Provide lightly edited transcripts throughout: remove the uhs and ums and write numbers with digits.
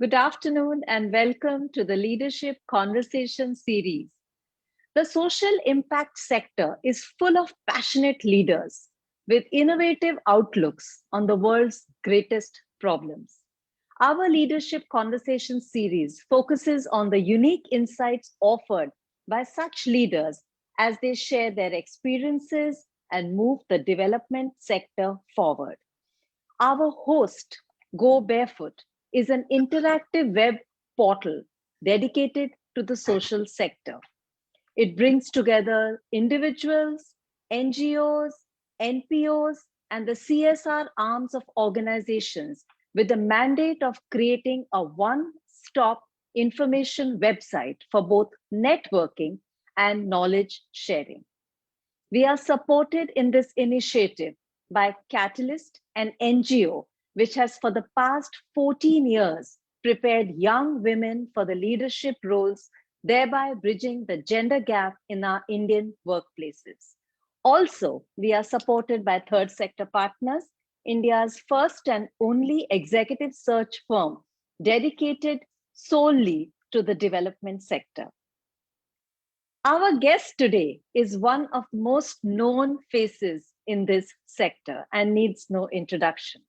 Good afternoon and welcome to the Leadership Conversation series. The social impact sector is full of passionate leaders with innovative outlooks on the world's greatest problems. Our Leadership Conversation series focuses on the unique insights offered by such leaders as they share their experiences and move the development sector forward. Our host, Go Barefoot, is an interactive web portal dedicated to the social sector. It brings together individuals, NGOs, NPOs, and the CSR arms of organizations with the mandate of creating a one-stop information website for both networking and knowledge sharing. We are supported in this initiative by Catalyst, an NGO which has for the past 14 years prepared young women for the leadership roles, thereby bridging the gender gap in our Indian workplaces. Also, we are supported by Third Sector Partners, India's first and only executive search firm dedicated solely to the development sector. Our guest today is one of the most known faces in this sector and needs no introduction.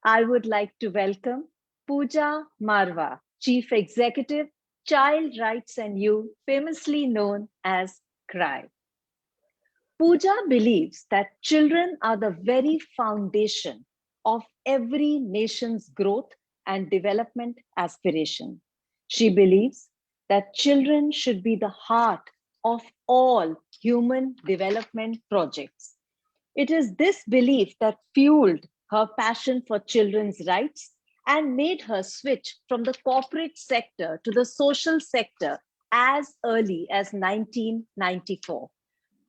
I would like to welcome Pooja Marva, Chief Executive, Child Rights and You, famously known as CRY. Pooja believes that children are the very foundation of every nation's growth and development aspiration. She believes that children should be the heart of all human development projects. It is this belief that fueled her passion for children's rights and made her switch from the corporate sector to the social sector as early as 1994.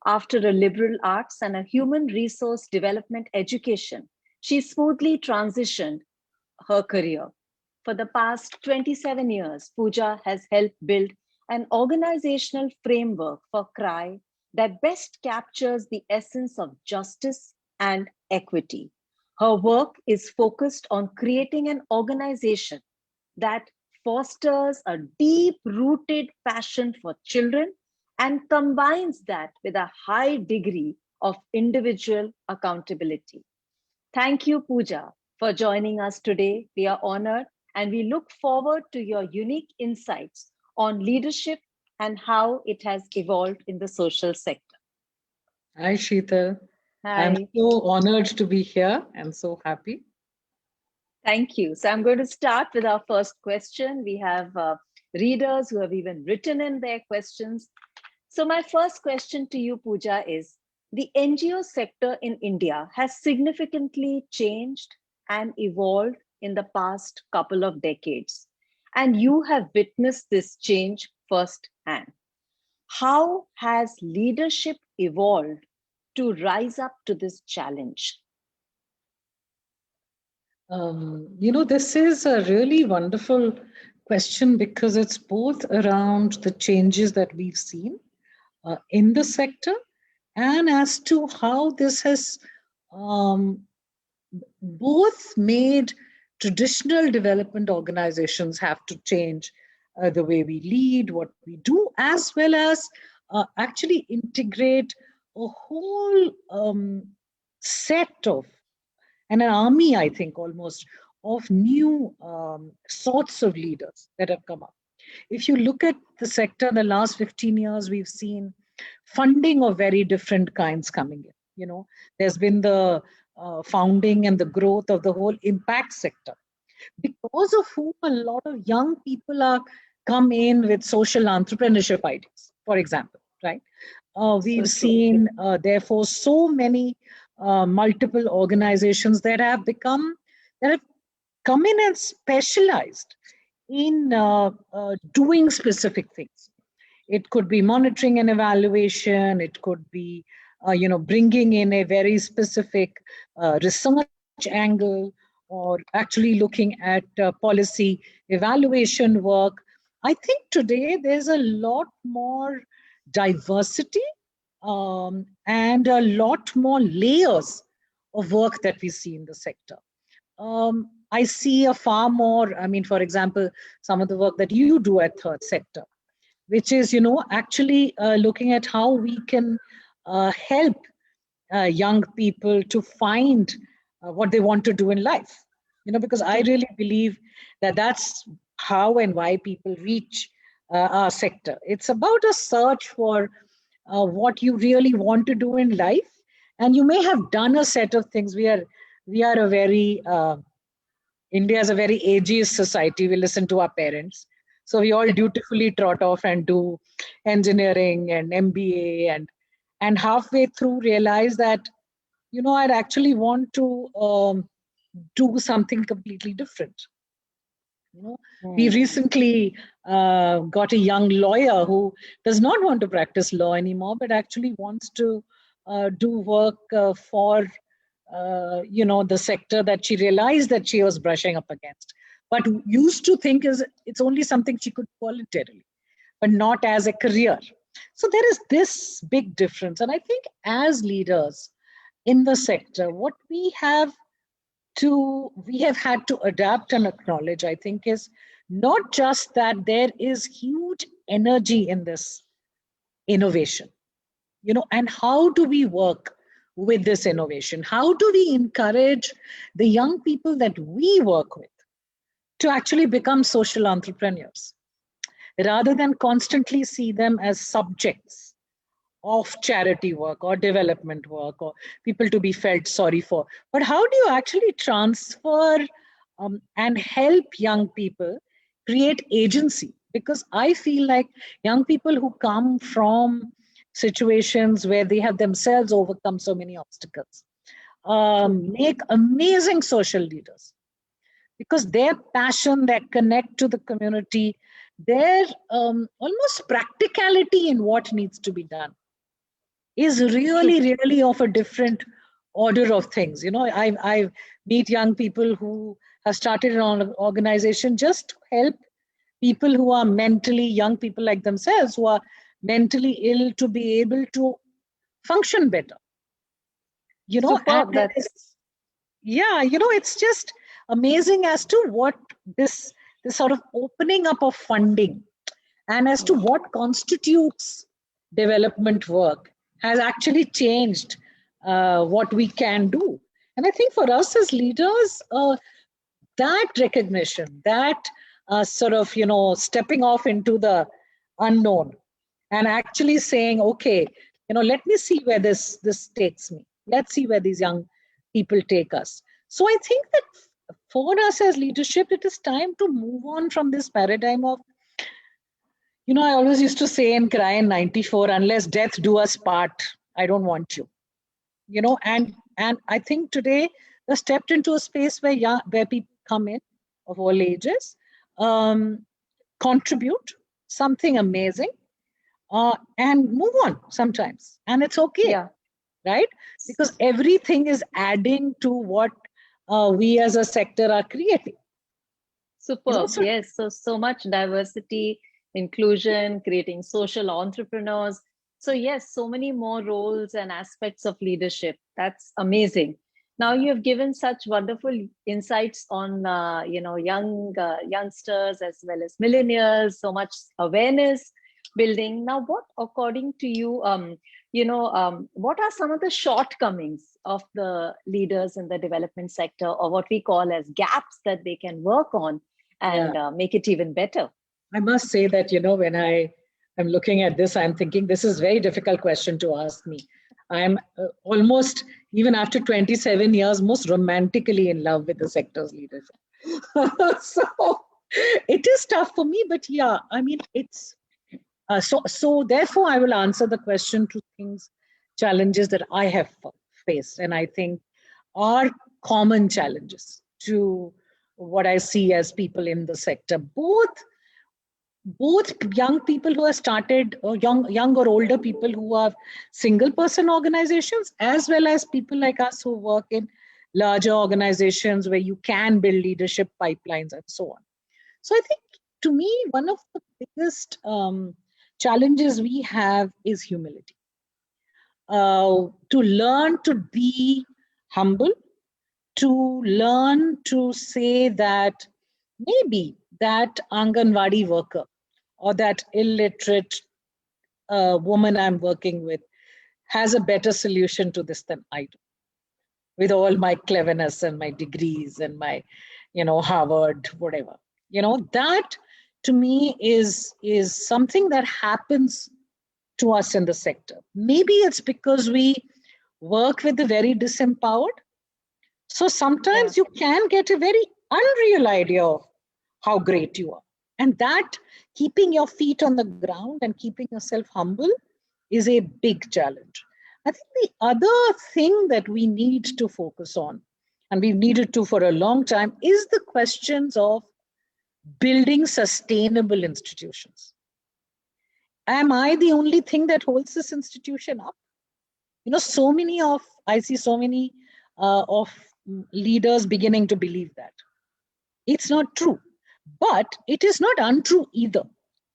After a liberal arts and a human resource development education, she smoothly transitioned her career. For the past 27 years, Pooja has helped build an organizational framework for CRY that best captures the essence of justice and equity. Her work is focused on creating an organization that fosters a deep-rooted passion for children and combines that with a high degree of individual accountability. Thank you, Pooja, for joining us today. We are honored and we look forward to your unique insights on leadership and how it has evolved in the social sector. Hi, Sheetal. I'm Hi. so honored to be here and so happy. Thank you. So I'm going to start with our first question. We have readers who have even written in their questions. So my first question to you, Pooja, is the NGO sector in India has significantly changed and evolved in the past couple of decades. And you have witnessed this change firsthand. How has leadership evolved to rise up to this challenge? This is a really wonderful question because it's both around the changes that we've seen in the sector and as to how this has both made traditional development organizations have to change the way we lead, what we do, as well as actually integrate a whole set of, and an army, I think, almost, of new sorts of leaders that have come up. If you look at the sector in the last 15 years, we've seen funding of very different kinds coming in. There's been the founding and the growth of the whole impact sector, because of whom a lot of young people are come in with social entrepreneurship ideas, for example, right? We've seen, therefore, so many multiple organizations that have come in and specialized in doing specific things. It could be monitoring and evaluation. It could be, bringing in a very specific research angle, or actually looking at policy evaluation work. I think today there's a lot more diversity and a lot more layers of work that we see in the sector. I see a far more, I mean, for example, some of the work that you do at Third Sector, which is, actually looking at how we can help young people to find what they want to do in life. Because I really believe that that's how and why people reach our sector. It's about a search for what you really want to do in life, and you may have done a set of things. We are a very India is a very ageist society. We listen to our parents. So we all dutifully trot off and do engineering and MBA, and halfway through realize that, I'd actually want to do something completely different. We recently got a young lawyer who does not want to practice law anymore, but actually wants to do work for the sector that she realized that she was brushing up against, but used to think it's only something she could voluntarily, but not as a career. So there is this big difference. And I think as leaders in the sector, what we have had to adapt and acknowledge, I think, is not just that there is huge energy in this innovation, and how do we work with this innovation? How do we encourage the young people that we work with to actually become social entrepreneurs, rather than constantly see them as subjects of charity work or development work or people to be felt sorry for? But how do you actually transfer and help young people create agency? Because I feel like young people who come from situations where they have themselves overcome so many obstacles make amazing social leaders, because their passion, their connect to the community, their almost practicality in what needs to be done is really of a different order of things. I meet young people who have started an organization just to help people who are young people like themselves, who are mentally ill, to be able to function better. Superb. It's just amazing as to what this sort of opening up of funding and as to what constitutes development work has actually changed what we can do. And I think for us as leaders, that recognition, that sort of, stepping off into the unknown and actually saying, okay, let me see where this takes me. Let's see where these young people take us. So I think that for us as leadership, it is time to move on from this paradigm of, I always used to say and cry in 94, unless death do us part, I don't want you. And I think today we stepped into a space where people come in of all ages, contribute something amazing, and move on sometimes. And it's okay, right? Because everything is adding to what we as a sector are creating. Superb. Yes. So much diversity, inclusion, creating social entrepreneurs. So yes, so many more roles and aspects of leadership. That's amazing. Now you have given such wonderful insights on youngsters as well as millennials. So much awareness building. Now, what, according to you, what are some of the shortcomings of the leaders in the development sector, or what we call as gaps that they can work on and make it even better? I must say that, when I am looking at this, I'm thinking this is a very difficult question to ask me. I'm almost, even after 27 years, most romantically in love with the sector's leadership. So it is tough for me, but yeah, I mean, it's, so therefore I will answer the question to challenges that I have faced, and I think are common challenges to what I see as people in the sector, both young people who have started, or young or older people who are single person organizations, as well as people like us who work in larger organizations where you can build leadership pipelines and so on. So I think, to me, one of the biggest challenges we have is humility. To learn to be humble, to learn to say that maybe that Anganwadi worker or that illiterate woman I'm working with has a better solution to this than I do, with all my cleverness and my degrees and my, Harvard, whatever. That to me is something that happens to us in the sector. Maybe it's because we work with the very disempowered. So sometimes you can get a very unreal idea of how great you are. And that keeping your feet on the ground and keeping yourself humble is a big challenge. I think the other thing that we need to focus on, and we've needed to for a long time, is the questions of building sustainable institutions. Am I the only thing that holds this institution up? I see so many of leaders beginning to believe that. It's not true, but it is not untrue either.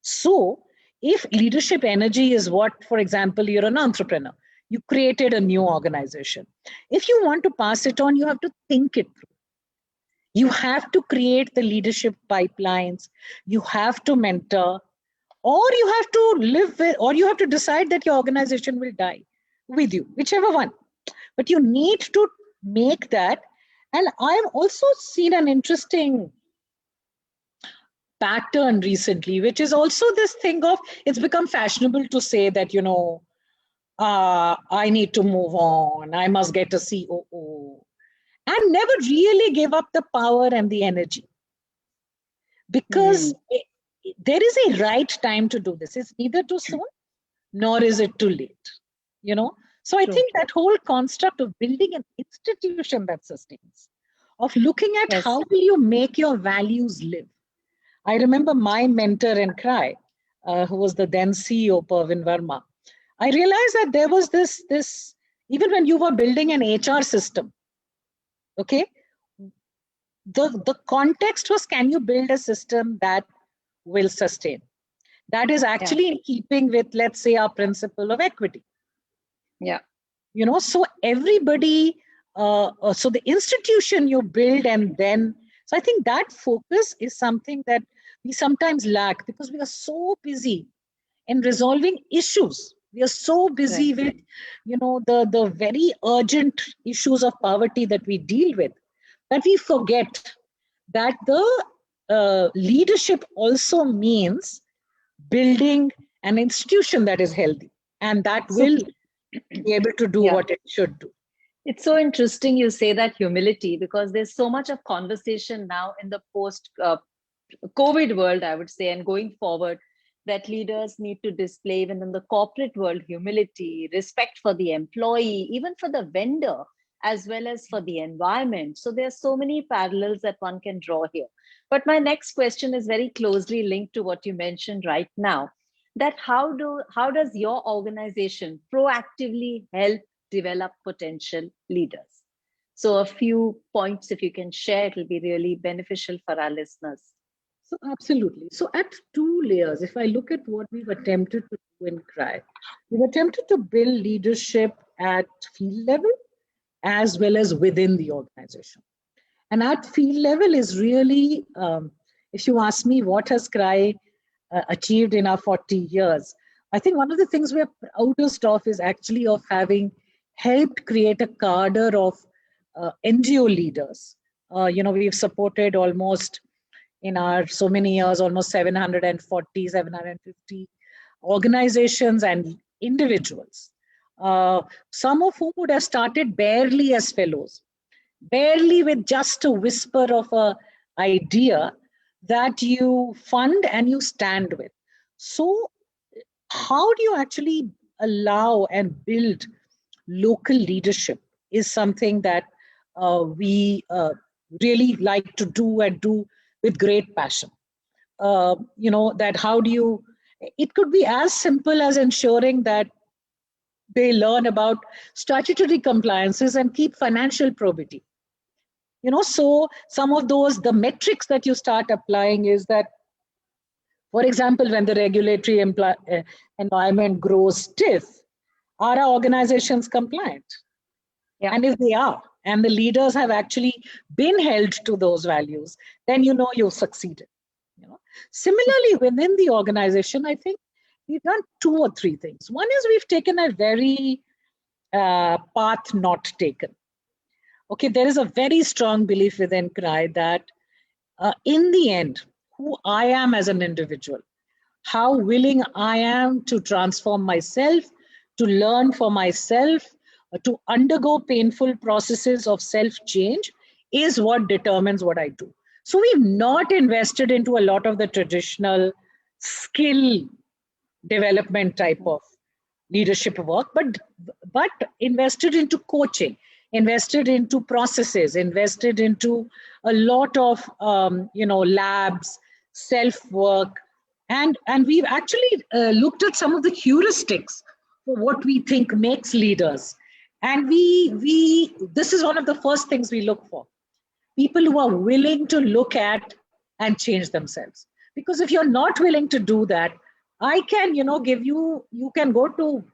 So if leadership energy is what, for example, you're an entrepreneur, you created a new organization. If you want to pass it on, you have to think it through. You have to create the leadership pipelines. You have to mentor, or you have to live with, or you have to decide that your organization will die with you, whichever one. But you need to make that. And I've also seen an interesting pattern recently, which is also this thing of, it's become fashionable to say that, I need to move on, I must get a COO, and never really give up the power and the energy. Because there is a right time to do this. It's neither too soon, nor is it too late, So I think that whole construct of building an institution that sustains, of looking at how will you make your values live. I remember my mentor in CRY, who was the then CEO, Parvin Verma. I realized that there was this, even when you were building an HR system, okay, the context was, can you build a system that will sustain? That is actually in keeping with, let's say, our principle of equity. Yeah. So everybody, so the institution you build, and then, so I think that focus is something that we sometimes lack because we are so busy in resolving issues. We are so busy with, the very urgent issues of poverty that we deal with, that we forget that the leadership also means building an institution that is healthy and that will be able to do what it should do. It's so interesting you say that humility, because there's so much of conversation now in the post-COVID world, I would say, and going forward, that leaders need to display, even in the corporate world, humility, respect for the employee, even for the vendor, as well as for the environment. So there are so many parallels that one can draw here. But my next question is very closely linked to what you mentioned right now, that how does your organization proactively help develop potential leaders? So a few points, if you can share, it will be really beneficial for our listeners. So absolutely. So at two layers, if I look at what we've attempted to do in CRY, we've attempted to build leadership at field level as well as within the organization. And at field level is really, if you ask me, what has CRY achieved in our 40 years? I think one of the things we're proudest of is actually of having helped create a cadre of NGO leaders. We've supported almost, in our so many years, almost 740, 750 organizations and individuals, some of whom would have started barely as fellows, barely with just a whisper of an idea that you fund and you stand with. So how do you actually allow and build local leadership is something that we really like to do and do with great passion. That how do you, it could be as simple as ensuring that they learn about statutory compliances and keep financial probity. So some of those, the metrics that you start applying is that, for example, when the regulatory environment grows stiff, are our organizations compliant? And if they are, and the leaders have actually been held to those values, then you know you've succeeded. You know? Similarly, within the organization, I think we've done 2 or 3 things. One is we've taken a very path not taken. Okay, there is a very strong belief within CRY that in the end, who I am as an individual, how willing I am to transform myself, to learn for myself, to undergo painful processes of self-change is what determines what I do. So we've not invested into a lot of the traditional skill development type of leadership work, but invested into coaching, invested into processes, invested into a lot of labs, self-work, and we've actually looked at some of the heuristics for what we think makes leaders. And this is one of the first things we look for. People who are willing to look at and change themselves. Because if you're not willing to do that, I can, you can go to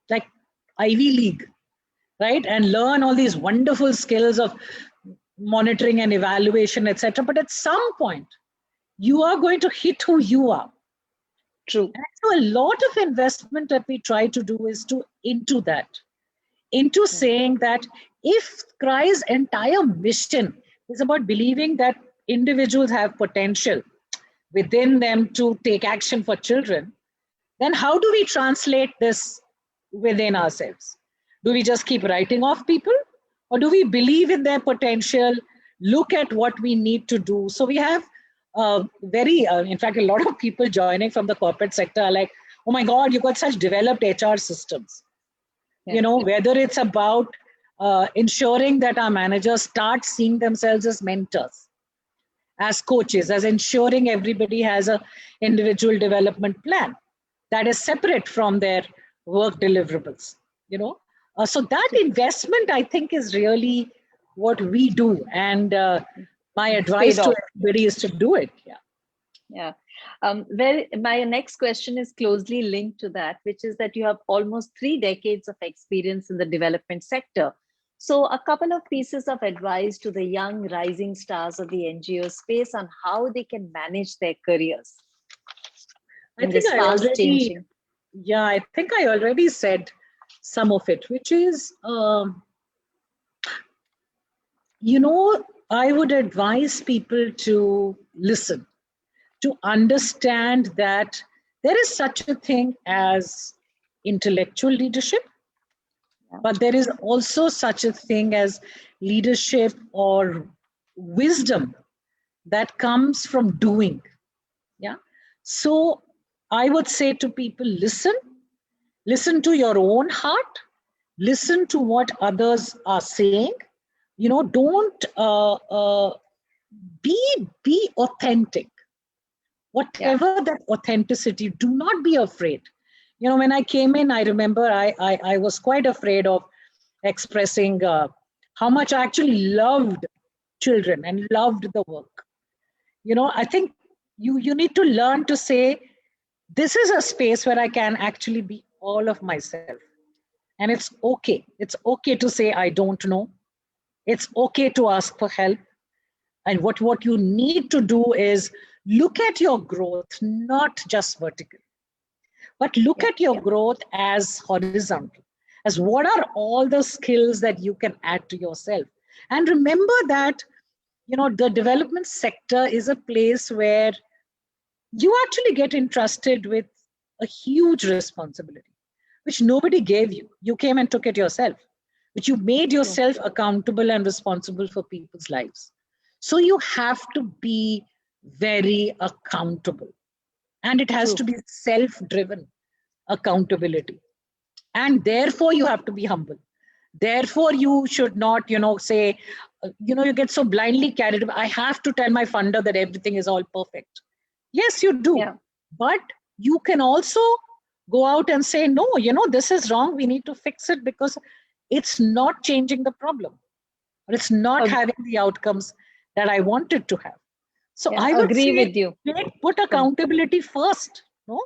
like Ivy League, right? And learn all these wonderful skills of monitoring and evaluation, etc. But at some point, you are going to hit who you are. True. And so a lot of investment that we try to do is into saying that if CRY's entire mission is about believing that individuals have potential within them to take action for children, then how do we translate this within ourselves? Do we just keep writing off people? Or do we believe in their potential, look at what we need to do? So we have in fact, a lot of people joining from the corporate sector are like, oh my God, you've got such developed HR systems. Yeah. Whether it's about ensuring that our managers start seeing themselves as mentors, as coaches, as ensuring everybody has an individual development plan that is separate from their work deliverables, So that investment, I think, is really what we do. And my advice to everybody is to do it. Yeah. Yeah. Well, my next question is closely linked to that, which is that you have almost 3 decades of experience in the development sector. So a couple of pieces of advice to the young rising stars of the NGO space on how they can manage their careers. I think I already said some of it, which is, I would advise people to listen, to understand that there is such a thing as intellectual leadership, but there is also such a thing as leadership or wisdom that comes from doing. Yeah. So I would say to people, listen to your own heart, listen to what others are saying. Don't be authentic. Whatever that authenticity, do not be afraid. When I came in, I remember I was quite afraid of expressing how much I actually loved children and loved the work. I think you need to learn to say, this is a space where I can actually be all of myself. And it's okay. It's okay to say, I don't know. It's okay to ask for help. And what you need to do is look at your growth, not just vertical, but look at your growth as horizontal, as what are all the skills that you can add to yourself. And remember that, the development sector is a place where you actually get entrusted with a huge responsibility, which nobody gave you. You came and took it yourself, but you made yourself accountable and responsible for people's lives. So you have to be very accountable, and it has to be self-driven accountability. And therefore you have to be humble. Therefore you should not, say, you get so blindly carried away. I have to tell my funder that everything is all perfect. Yes, you do. Yeah. But you can also go out and say, no, this is wrong. We need to fix it because it's not changing the problem, or it's not having the outcomes that I wanted to have. So I would agree with you. Put accountability first. No,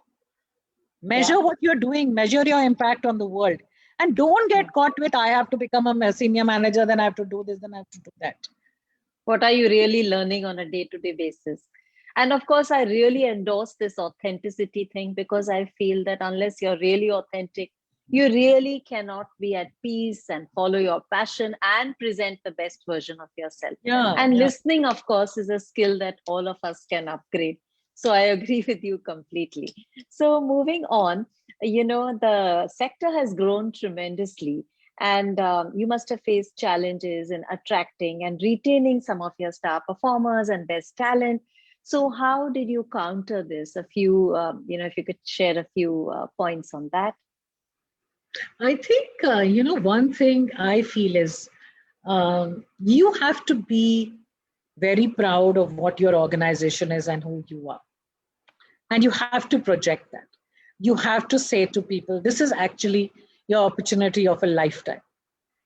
measure what you're doing, measure your impact on the world, And don't get caught with, I have to become a senior manager, then I have to do this, then I have to do that. What are you really learning on a day-to-day basis? And of course, I really endorse this authenticity thing, because I feel that unless you're really authentic, you really cannot be at peace and follow your passion and present the best version of yourself. And listening, of course, is a skill that all of us can upgrade. So I agree with you completely. So moving on, the sector has grown tremendously, and you must have faced challenges in attracting and retaining some of your star performers and best talent. So how did you counter this? A few, if you could share a few points on that. I think, one thing I feel is you have to be very proud of what your organization is and who you are. And you have to project that. You have to say to people, this is actually your opportunity of a lifetime.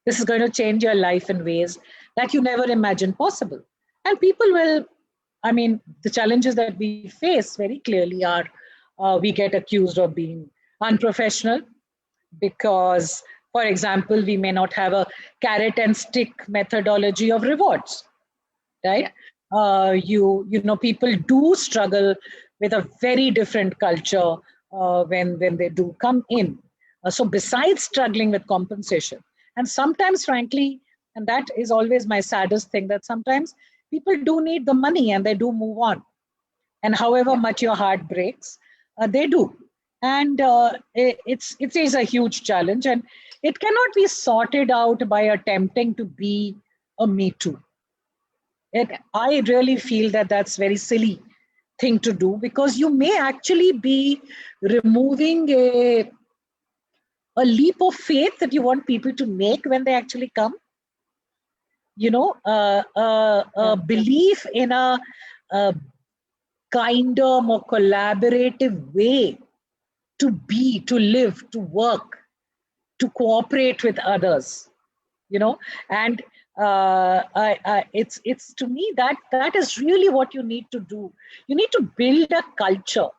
This is going to change your life in ways that you never imagined possible. And people will, the challenges that we face very clearly are we get accused of being unprofessional because, for example, we may not have a carrot and stick methodology of rewards, right? Yeah. People do struggle with a very different culture when they do come in. So besides struggling with compensation, and sometimes, frankly, and that is always my saddest thing, that sometimes people do need the money and they do move on. And however much your heart breaks, they do. And it is a huge challenge, and it cannot be sorted out by attempting to be a Me Too. I really feel that that's very silly thing to do, because you may actually be removing a leap of faith that you want people to make when they actually come. A belief in a kinder, more collaborative way to be, to live, to work, to cooperate with others, and it's to me that is really what you need to do. You need to build a culture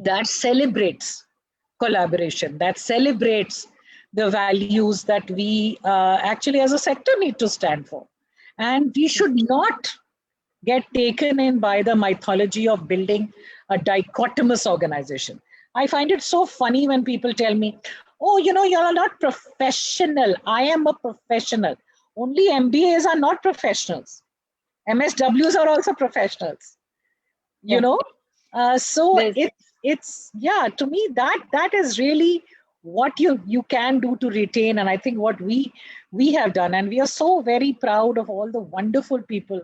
that celebrates collaboration, that celebrates the values that we actually as a sector need to stand for. And we should not get taken in by the mythology of building a dichotomous organization. I find it so funny when people tell me, oh, you're not professional. I am a professional. Only MBAs are not professionals. MSWs are also professionals. So it's to me that is really what you can do to retain. And I think what we have done, and we are so very proud of all the wonderful people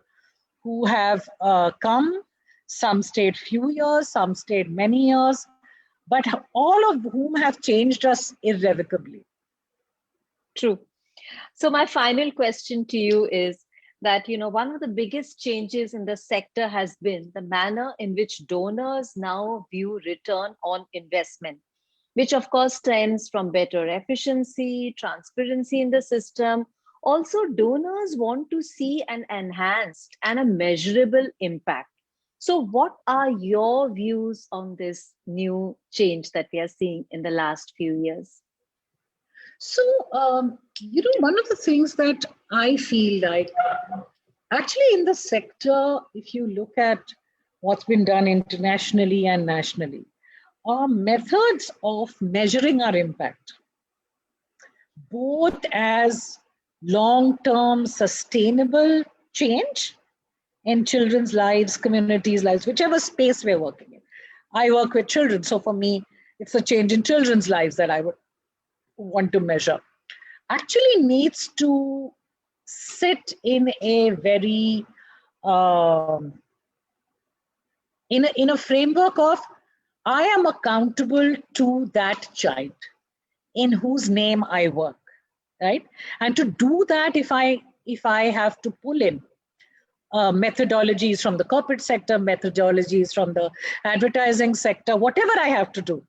who have come. Some stayed few years, some stayed many years, but all of whom have changed us irrevocably. True. So my final question to you is that, one of the biggest changes in the sector has been the manner in which donors now view return on investment, which of course stems from better efficiency, transparency in the system. Also, donors want to see an enhanced and a measurable impact. So what are your views on this new change that we are seeing in the last few years? So, one of the things that I feel like, actually in the sector, if you look at what's been done internationally and nationally, are methods of measuring our impact, both as long-term sustainable change in children's lives, communities' lives, whichever space we're working in. I work with children, so for me, it's a change in children's lives that I would want to measure. Actually needs to sit in a very in a framework of, I am accountable to that child in whose name I work, right? And to do that, if I have to pull in methodologies from the corporate sector, methodologies from the advertising sector, whatever I have to do,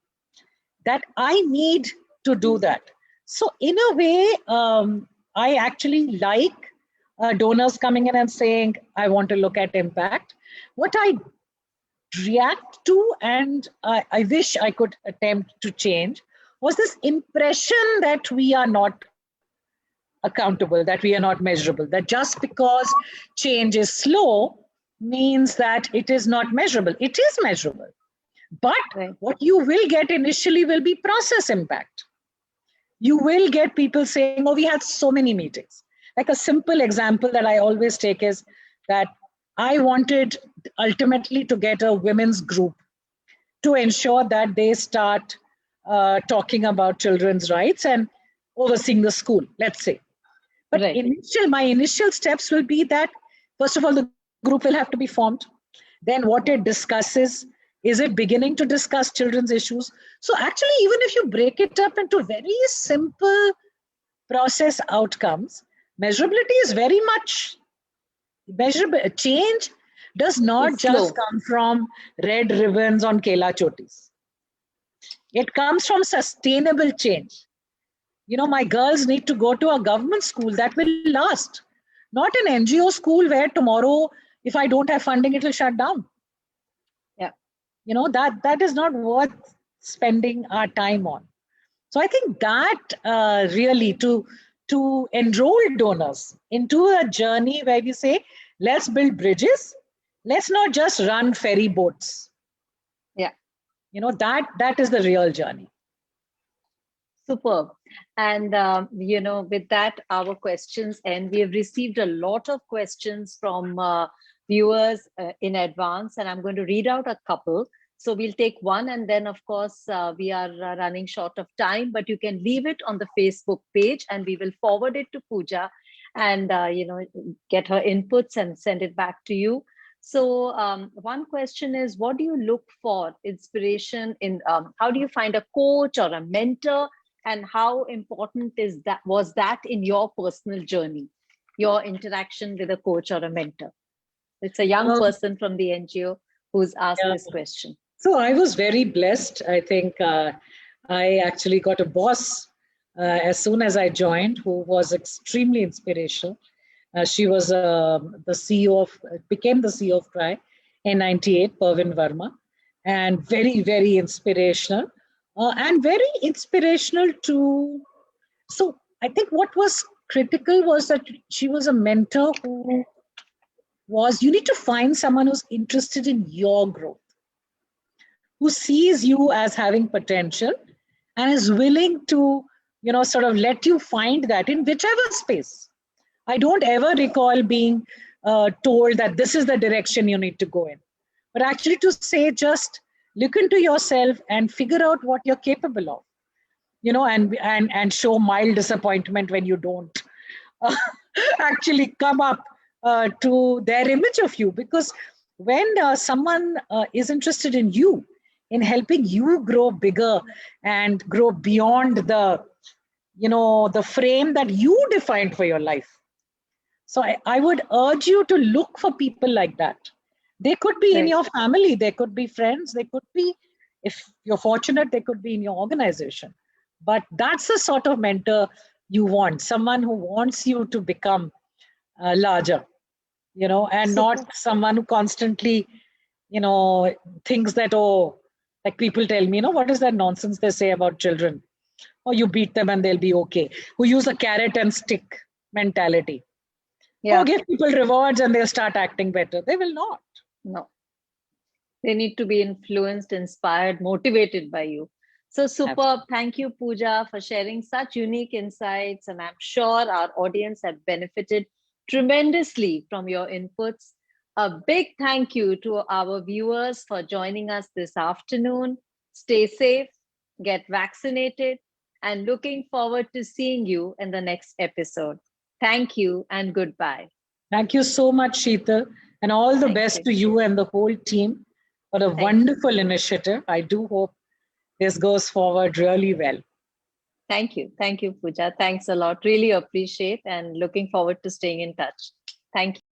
that I need to do that. So in a way, I actually like donors coming in and saying, I want to look at impact. What I react to, and I wish I could attempt to change, was this impression that we are not accountable, that we are not measurable, that just because change is slow means that it is not measurable. It is measurable. But Right. what you will get initially will be process impact. You will get people saying, oh, we had so many meetings. Like a simple example that I always take is that I wanted ultimately to get a women's group to ensure that they start talking about children's rights and overseeing the school, let's say. But Right. my initial steps will be that, first of all, the group will have to be formed. Then what it discusses, is it beginning to discuss children's issues? So actually, even if you break it up into very simple process outcomes, measurability is very much measurable. Change does not It's just slow. come from red ribbons on Kela Chotis. It comes from sustainable change. My girls need to go to a government school that will last, not an NGO school where tomorrow, if I don't have funding, it will shut down. Yeah. That is not worth spending our time on. So I think that really to enroll donors into a journey where we say, let's build bridges, let's not just run ferry boats. Yeah. That is the real journey. Superb. And, with that, our questions end. We have received a lot of questions from viewers in advance, and I'm going to read out a couple. So we'll take one, and then, of course, we are running short of time, but you can leave it on the Facebook page, and we will forward it to Pooja and, get her inputs and send it back to you. So one question is, what do you look for inspiration in, how do you find a coach or a mentor? And how important was that in your personal journey, your interaction with a coach or a mentor? It's a young person from the NGO who's asked this question. So I was very blessed. I think I actually got a boss as soon as I joined, who was extremely inspirational. She was became the CEO of TRI in '98, Pervin Verma, and very, very inspirational. And very inspirational to, so I think what was critical was that she was a mentor who you need to find someone who's interested in your growth, who sees you as having potential and is willing to, sort of let you find that in whichever space. I don't ever recall being told that this is the direction you need to go in, but actually to say, just look into yourself and figure out what you're capable of, and show mild disappointment when you don't actually come up to their image of you. Because when someone is interested in you, in helping you grow bigger and grow beyond the frame that you defined for your life. So I would urge you to look for people like that. They could be in your family, they could be friends, they could be, if you're fortunate, they could be in your organization. But that's the sort of mentor you want, someone who wants you to become larger, and not someone who constantly, thinks that, oh, like people tell me, what is that nonsense they say about children? Oh, you beat them and they'll be okay. Who use a carrot and stick mentality. Yeah. Oh, give people rewards and they'll start acting better. They will not. No. They need to be influenced, inspired, motivated by you. So superb. Absolutely. Thank you, Pooja, for sharing such unique insights. And I'm sure our audience have benefited tremendously from your inputs. A big thank you to our viewers for joining us this afternoon. Stay safe, get vaccinated, and looking forward to seeing you in the next episode. Thank you and goodbye. Thank you so much, Sheetal, and all the best to you and the whole team for a wonderful initiative. I do hope this goes forward really well. Thank you. Thank you, Pooja. Thanks a lot. Really appreciate and looking forward to staying in touch. Thank you.